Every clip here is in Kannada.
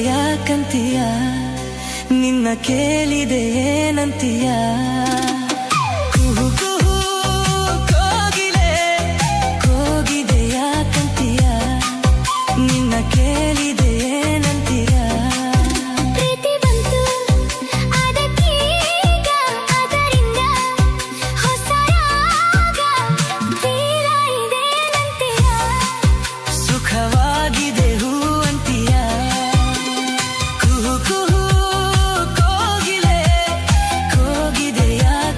ಯಾಕಂತೀಯ ನಿನ್ನ ಕೇಳಿದೆ ಏನಂತೀಯ ಕುಹು ಕುಹು ಕೋಗಿಲೆ ಕೋಗಿದೆ ಯಾಕಂತೀಯ ನಿನ್ನ ಕೇಳಿದೆ ಏನಂತೀಯ ಪ್ರೀತಿ ಬಂತು ಅದಕ್ಕೀಗ ಅದರಿಂದ ಹೊಸ ರಾಗ ತೀರ ಇದೇನಂತೀಯ ಸುಖವಾಗಿದೆ ಹೂವಂತೀಯ ಕುಹು ಕುಹು ಕೋಗಿಲೆ ಕೋಗಿದೆ ಯಾಕಂತೀಯ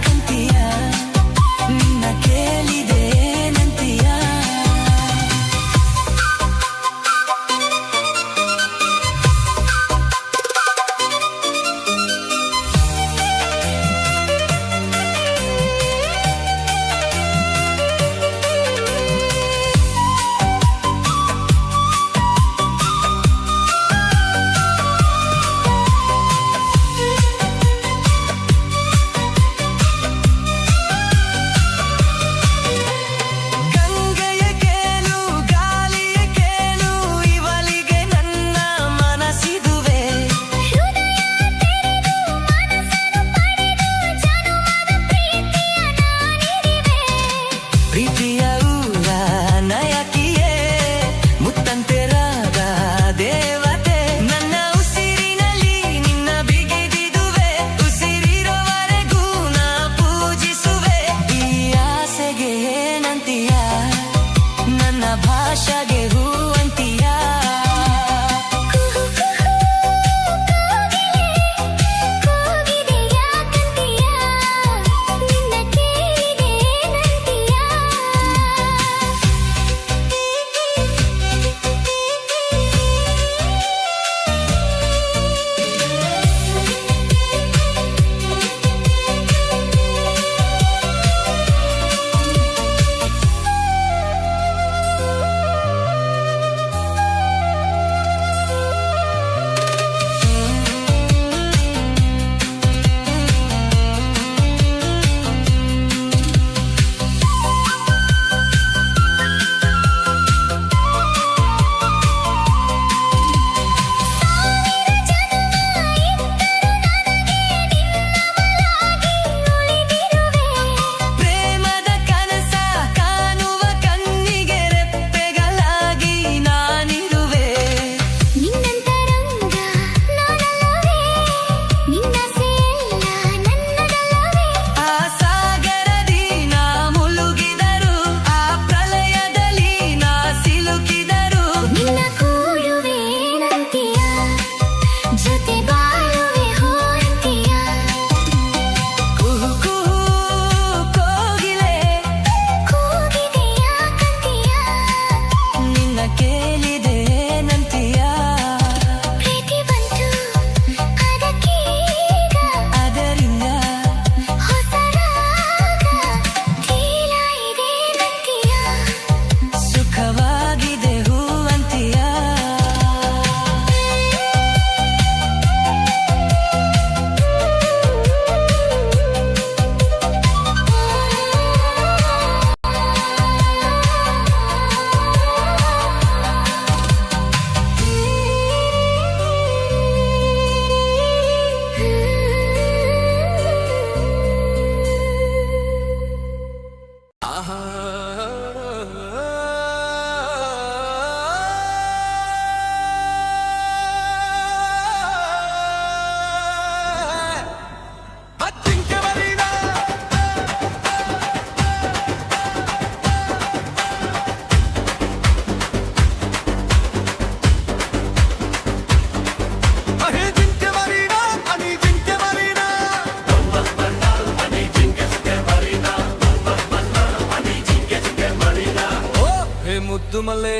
ಮಲ್ಲೆ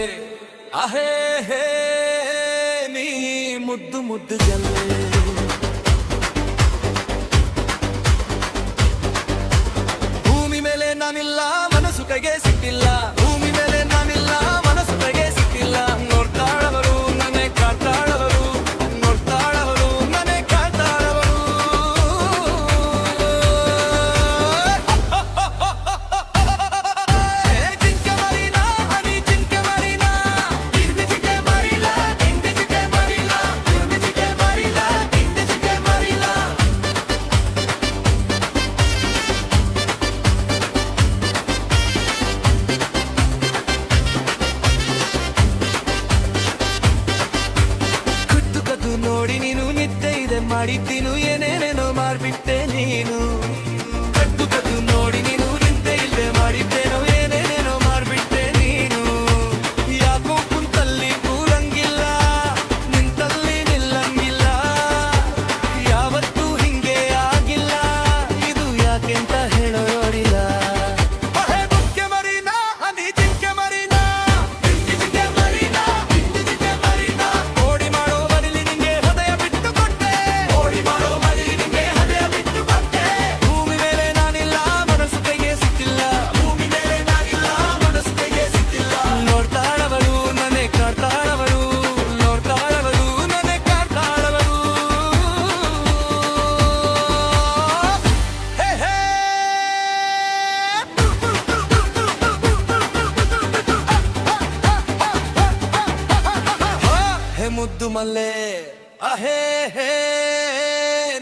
ಅಹೇ ಹೇ ನೀ ಮುದ್ದು ಮುದ್ದು ಜಲ್ಲೆ ಭೂಮಿ ಮೇಲೆ ನಾನಿಲ್ಲ ಮನಸ್ಸು ಕೈಗೆ ಸಿಕ್ಕಿಲ್ಲ ಭೂಮಿ ಮೇಲೆ ನಾನಿಲ್ಲ ಮನಸ್ಸು ಕೈಗೆ ಸಿಕ್ಕಿಲ್ಲ ನೋಡ್ತಾಳವರು ನನ್ನೇ ಕಾಡ್ತಾಳವರು ನೋಡ್ತಾಳವರು ನನ್ನೇ ಕಾಡ್ತಾಳವರು ಜಿಂಕೆ ಮರಿನಾ ಹನಿ ಜಿಂಕೆ ಮರಿನಾ ಹಿಂದೆ ಜಿಂಕೆ ಮರಿಲಾ ಹಿಂದೆ ಜಿಂಕೆ ಮರಿಲಾ ಹಿಂದೆ ಜಿಂಕೆ ಮರಿಲಾ ಹಿಂದೆ ಜಿಂಕೆ ಮರಿಲಾ ಕುಟ್ಟು ಕದ್ದು ನೋಡಿ ನೀನು ನಿದ್ದೆ ಇದೆ ಮಾಡಿದ್ದೀನು ಏನೇನೇನೋ ಮಾಡ್ಬಿಟ್ಟೆ ನೀನು ಕಟ್ಟು ಕದ್ದು ನೋಡಿ ನೀನು ನಿದ್ದೆ ಇಲ್ಲದೆ ಮಾಡಿದ್ದೇನೋ ಏನೇನೇನೋ ಮಾಡ್ಬಿಟ್ಟೆ ನೀನು ಯಾಕೋ ಕುಂತಲ್ಲಿ ಕೂರಂಗಿಲ್ಲ ನಿಂತಲ್ಲಿ ನಿಲ್ಲಂಗಿಲ್ಲ ಯಾವತ್ತೂ ಹಿಂಗೆ ಆಗಿಲ್ಲ ಇದು ಯಾಕೆಂತ ಹೇಳೋರಿಲ್ಲ ಅಹೇ ಬುಕ್ಕೆ ಮರಿನಾ ಹನಿ ಜಿಂಕೆ ಮರಿನಾ ಹಿಂದೆ ಜಿಂಕೆ ಮರಿನಾ ಹಿಂದೆ ಜಿಂಕೆ ಮರಿನಾ ಓಡಿ ಮಾಡೋ ಬದಲಿ ನಿಂಗೆ ಹೃದಯ ಬಿಟ್ಟು ಕೊಟ್ಟೆ ಓಡಿ ಮಾಡೋ ಬದಲಿ ನಿಂಗೆ ಹೃದಯ ಬಿಟ್ಟು ಕೊಟ್ಟೆ ಭೂಮಿ ಮೇಲೆ ನಾನಿಲ್ಲ ಮನಸ್ಸು ಕೈಗೆ ಸಿಕ್ಕಿಲ್ಲ ಭೂಮಿ ಮೇಲೆ ನಾನಿಲ್ಲ ಮನಸ್ಸು ಕೈಗೆ ಸಿಕ್ಕಿಲ್ಲ ನೋಡ್ತಾಳವರು ನನ್ನೇ ಕಾಡ್ತಾಳವರು ನೋಡ್ತಾಳವರು ನನ್ನೇ ಕಾಡ್ತಾಳವರು ಹೇ ಹೇ ಹೇ ಮುದ್ದು ಮಲ್ಲೆ ಅಹೇ ಹೇ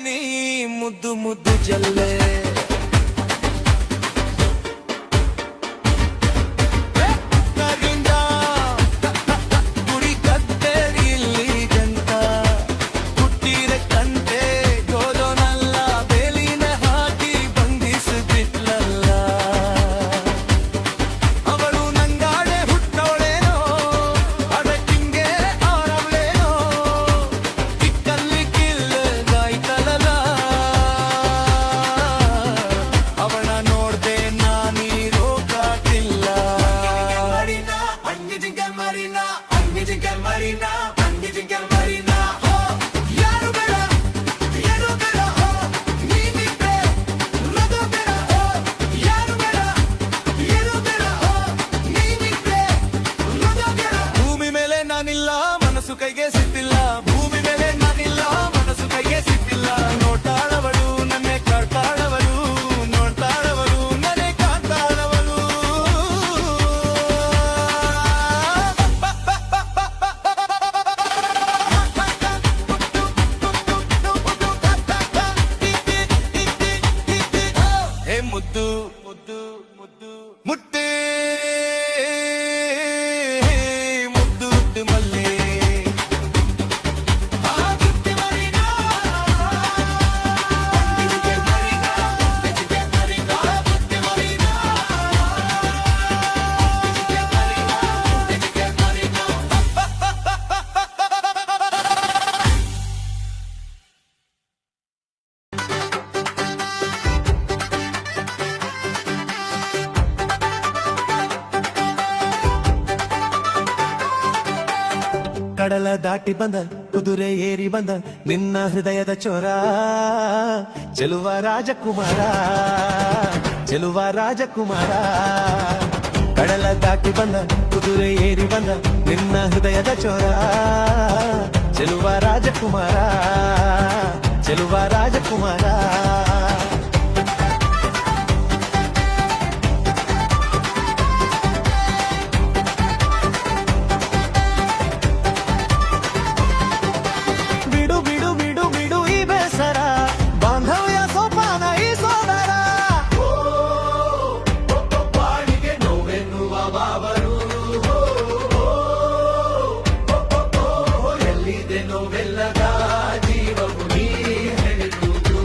ನೀ ಮುದ್ದು ಮುದ್ದು ಜಲ್ಲೆ ನರಿಂದ ಗುಡಿ ಕತ್ತೆ ಇಲ್ಲಿ ಜಂತ ಹುಟ್ಟಿದ ಕಂತೆ ಗೋದೋನಲ್ಲ ಬೇಲಿನ ಹಾಕಿ ಬಂಧಿಸಿಬಿಟ್ಲಲ್ಲ ಅವಳು ನಂಗಾಡೆ ಹುಟ್ಟವಳೇನೋ ಅದಕ್ಕಿಂಗೆ ಆರವಳೇನೋ ಕಿಕ್ಕಲ್ಲಿ ಕಿಲ್ಲದಾಯ್ತಲ್ಲ ಅವಳ ನೋಡ್ದೆ ನಾನೀರೋ ಕಾಟಿಲ್ಲ ಅಂಗಿ ಜಿಂಕೆ ಮರಿನಾ ಅಂಗಿ ಜಿಂಕೆ ಮರಿನಾ ಅಂಗಿ ಜಿಂಕೆ ಮರಿನಾ ಯಾರು ಬೇಡ ಏನು ಬೇಡ ನೀನಿದ್ರೆ ರದು ಬೇಡ ಯಾರು ಬೇಡ ಏನು ಬೇಡ ನೀನಿದ್ರೆ ರದು ಬೇಡ ಭೂಮಿ ಮೇಲೆ ನಾನಿಲ್ಲ ಮನಸ್ಸು ಕೈಗೆ ಸಿಕ್ತಿಲ್ಲ ಭೂಮಿ ಮೇಲೆ ನಾನಿಲ್ಲ ಮನಸ್ಸು ಕೈಗೆ ಸಿಕ್ತಿಲ್ಲ ನೋಡ್ತಾಳವಳು ನನ್ನೇ ಕಾಡ್ತಾಳವಳು ನೋಡ್ತಾಳವಳು ನನ್ನೇ ಕಾಡ್ತಾಳವಳು ಹೇ ಮುದ್ದು ಮುದ್ದು ಮುದ್ದು ಮುಟ್ಟೆ ಮುದ್ದು ಮುದ್ದು ಮಲ್ಲೆ ಕಡಲ ದಾಟಿ ಬಂದ ಕುದುರೆ ಏರಿ ಬಂದ ನಿನ್ನ ಹೃದಯದ ಚೋರ ಚೆಲುವ ರಾಜಕುಮಾರ ಚೆಲುವ ರಾಜಕುಮಾರ ಕಡಲ ದಾಟಿ ಬಂದ ಕುದುರೆ ಏರಿ ಬಂದ ನಿನ್ನ ಹೃದಯದ ಚೋರ ಚೆಲುವ ರಾಜಕುಮಾರ ಚೆಲುವ ರಾಜಕುಮಾರ ಬಿಡು ಬಿಡು ಬಿಡು ಬಿಡು ಈ ಬೇಸರ ಬಾಂಧವ್ಯ ಸೋಪಾನ ಈ ಸೋದರ ಬಾಳಿಗೆ ನೋವೆನ್ನುವ ಬಾಬರು ಎಲ್ಲಿದೆ ನೋವೆಲ್ಲದ ಜೀವವು ನೀ ಹೇಳಿರುವುದು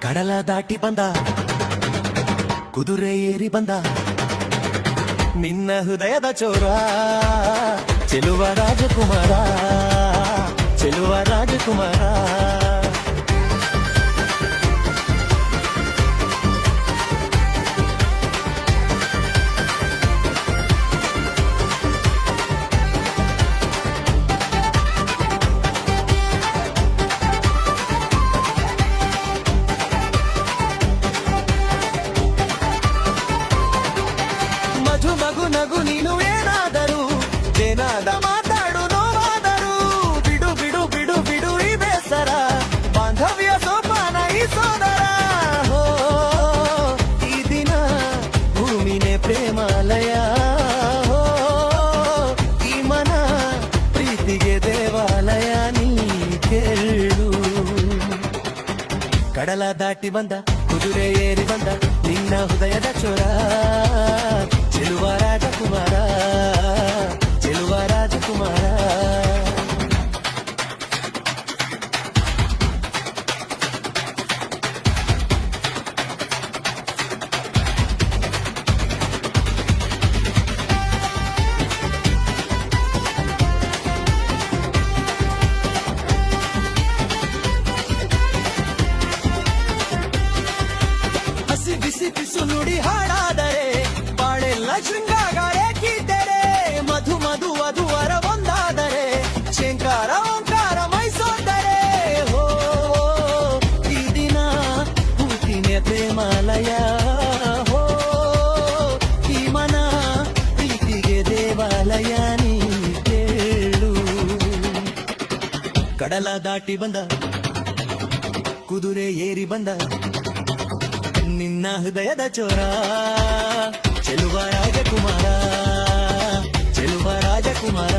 ಕಡಲ ದಾಟಿ ಬಂದ ಕುದುರೆ ಏರಿ ಬಂದ ನಿನ್ನ ಹೃದಯದ ಚೋರ ಚೆಲುವ ರಾಜಕುಮಾರ ಚೆಲುವ ರಾಜಕುಮಾರ ಕಡಲ ದಾಟಿ ಬಂದ ಕುದುರೆ ಏರಿ ಬಂದ ನಿನ್ನ ಹೃದಯದ ಚೋರ ಚೆಲುವ ರಾಜಕುಮಾರ ಚೆಲುವ ರಾಜಕುಮಾರ ಹಸಿ ಬಿಸಿ ಬಿಸು ನುಡಿ ಹಾಡಾದರೆ ಬಾಳೆಲ್ಲ ಶೃಂಗಾರ ಏಕಿದ್ದರೆ ಮಧು ಮಧು ವಧುವರ ಒಂದಾದರೆ ಶಂಕಾರ ಓಂಕಾರ ಮೈಸೋದರೆ ಹೋ ಈ ದಿನ ಹೂತಿನ ಪ್ರೇಮಾಲಯ ಹೋ ಈ ಮನ ಪ್ರೀತಿಗೆ ದೇವಾಲಯ ನೀ ಕೇಳು ಕಡಲ ದಾಟಿ ಬಂದ ಕುದುರೆ ಏರಿ ಬಂದ ನಿನ್ನ ಹೃದಯದ ಚೋರ ಚೆಲುವ ರಾಜಕುಮಾರ ಚೆಲುವ ರಾಜಕುಮಾರ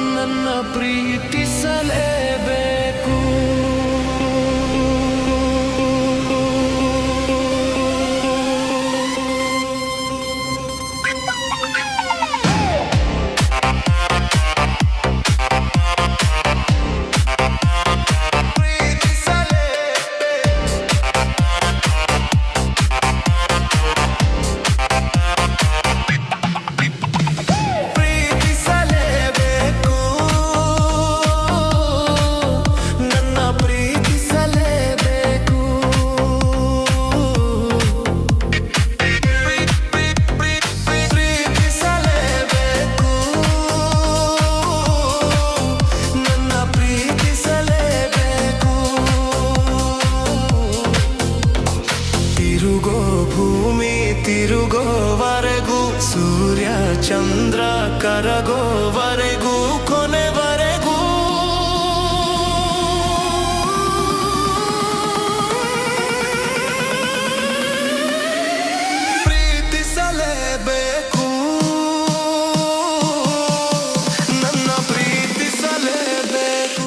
ನನ್ನ ಪ್ರೀತಿಸಲೇಬೇಕು ಪ್ರೀತಿಸಲೇಬೇಕು ನನ್ನ ಪ್ರೀತಿಸಲೇಬೇಕು ಪ್ರೀತಿಸಲೇಬೇಕು ನನ್ನ ಪ್ರೀತಿಸಲೇಬೇಕು ತಿರುಗೋ ಭೂಮಿ ತಿರುಗೋವರೆಗೂ ಸೂರ್ಯ ಚಂದ್ರ ಕರಗೋವರೆಗೂ ಕೊನೆವರೆಗೂ ಪ್ರೀತಿಸಲೇಬೇಕು ನನ್ನ ಪ್ರೀತಿಸಲೇಬೇಕು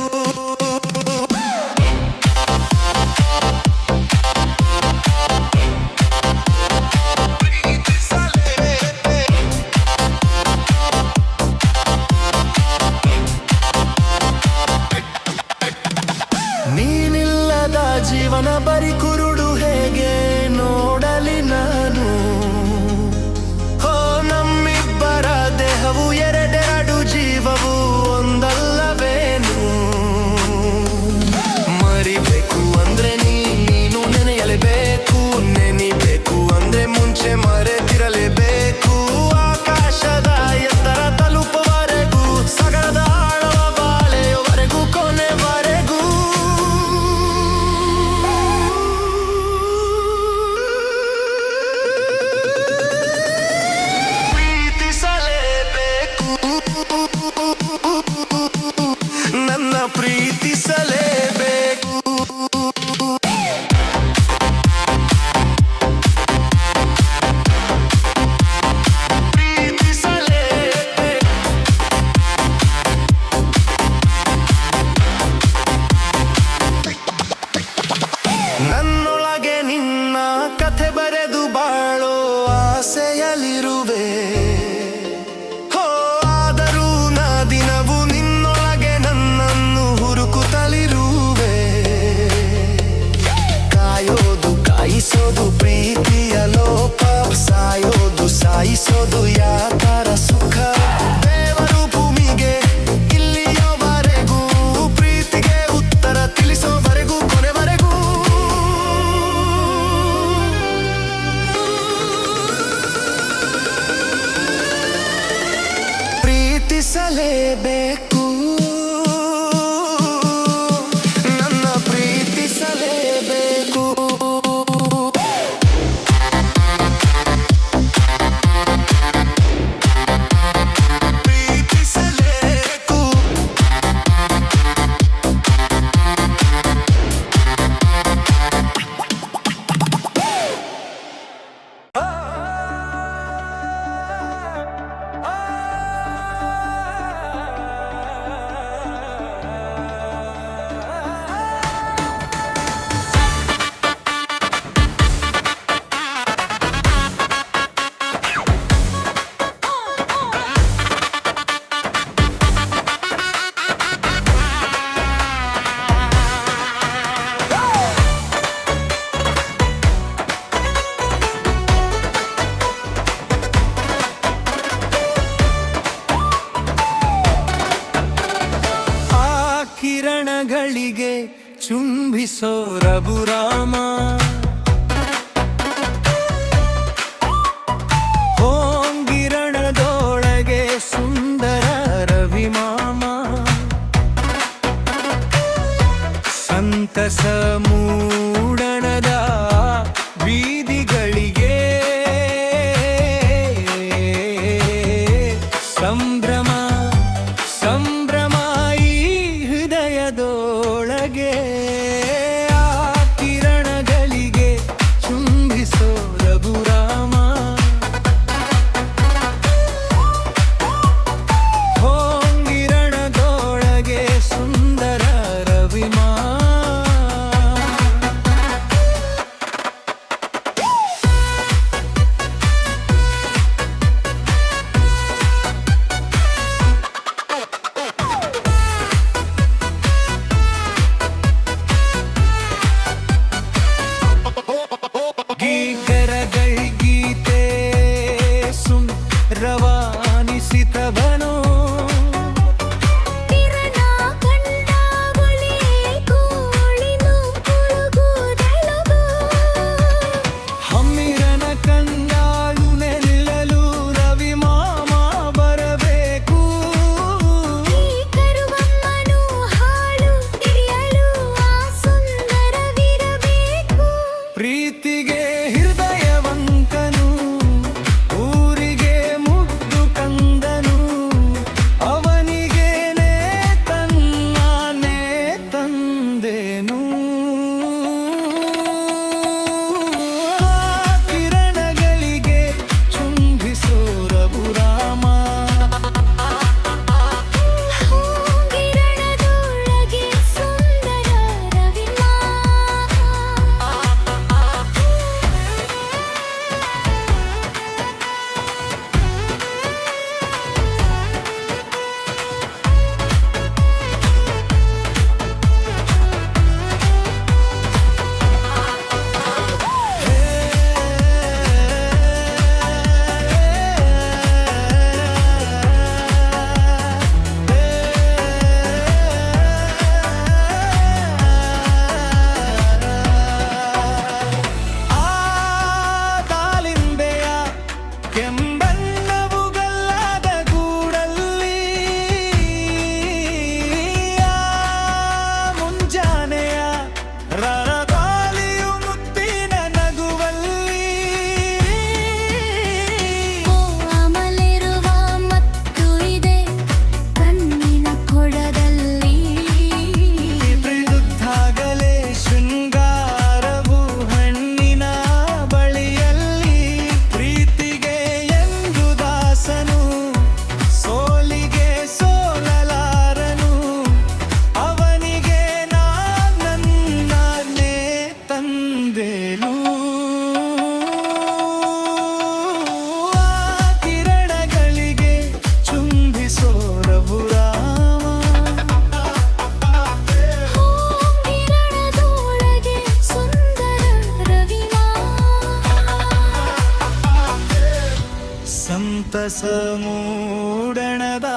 ಸಂತಸ ಮೂಡಣದ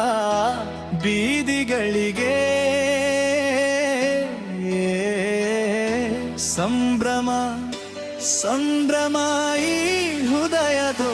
ಬೀದಿಗಳಿಗೆ ಸಂಭ್ರಮ ಸಂಭ್ರಮ ಈ ಹೃದಯದೋ